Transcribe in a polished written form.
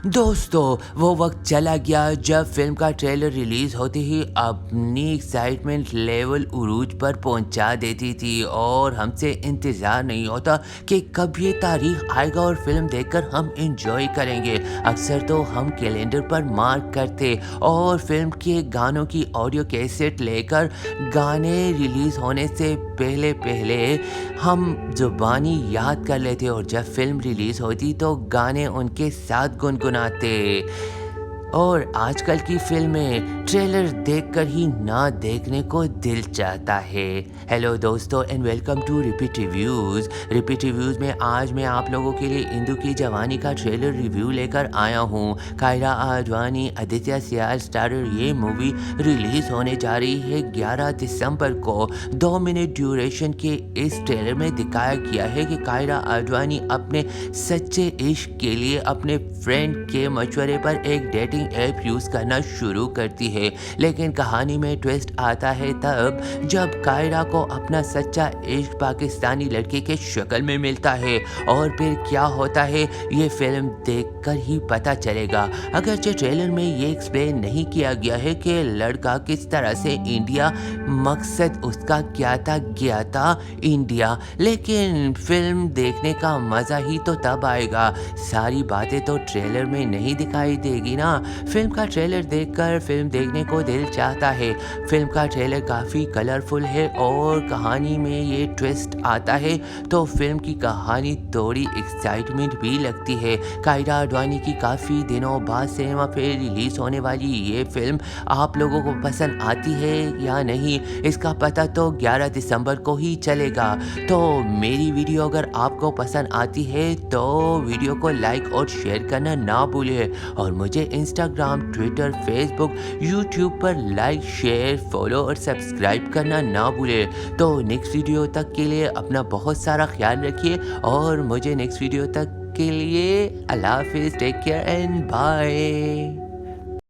दोस्तों, वो वक्त चला गया जब फिल्म का ट्रेलर रिलीज होते ही अपनी एक्साइटमेंट लेवल उरूज पर पहुंचा देती थी और हमसे इंतज़ार नहीं होता कि कब ये तारीख आएगा और फिल्म देखकर हम इंजॉय करेंगे। अक्सर तो हम कैलेंडर पर मार्क करते और फिल्म के गानों की ऑडियो कैसेट लेकर गाने रिलीज होने से पहले पहले हम ज़ुबानी याद कर लेते और जब फिल्म रिलीज़ होती तो गाने उनके साथ गुनगुनाते। और आजकल की फिल्में ट्रेलर देखकर ही ना देखने को दिल चाहता है। हेलो दोस्तों and welcome to Repeat Reviews. Repeat Reviews में आज मैं आप लोगों के लिए इंदु की जवानी का ट्रेलर रिव्यू लेकर आया हूँ। कायरा आडवाणी, आदित्य सियाल स्टारर ये मूवी रिलीज़ होने जा रही है 11 दिसंबर को। 2 मिनट ड्यूरेशन के इस ट्रेलर में दिखाया गया है कि कायरा आडवाणी अपने सच्चे इश्क के लिए अपने फ्रेंड के मशवरे पर एक डेटिंग ऐप यूज़ करना शुरू करती है। लेकिन कहानी में ट्विस्ट आता है तब जब कायरा को अपना सच्चा इश्क पाकिस्तानी लड़के के शक्ल में मिलता है और फिर क्या होता है ये फिल्म देखकर ही पता चलेगा। अगरचे ट्रेलर में ये एक्सप्लेन नहीं किया गया है कि लड़का किस तरह से इंडिया, मकसद उसका क्या था, गया था इंडिया, लेकिन फिल्म देखने का मज़ा ही तो तब आएगा। सारी बातें तो ट्रेलर में नहीं दिखाई देगी ना। फिल्म का ट्रेलर देखकर फिल्म देखने को दिल चाहता है। फिल्म का ट्रेलर काफ़ी कलरफुल है और कहानी में ये ट्विस्ट आता है तो फिल्म की कहानी थोड़ी एक्साइटमेंट भी लगती है। कायरा आडवाणी की काफ़ी दिनों बाद सिनेमा पे रिलीज़ होने वाली ये फिल्म आप लोगों को पसंद आती है या नहीं, इसका पता तो 11 दिसंबर को ही चलेगा। तो मेरी वीडियो अगर आपको पसंद आती है तो वीडियो को लाइक और शेयर करना ना भूलिए और मुझे इंस्टाग्राम, ट्विटर, फेसबुक, यूट्यूब पर लाइक, शेयर, फॉलो और सब्सक्राइब करना ना भूलें। तो नेक्स्ट वीडियो तक के लिए अपना बहुत सारा ख्याल रखिए और मुझे नेक्स्ट वीडियो तक के लिए अल्लाह हाफिज़, टेक केयर एंड बाय।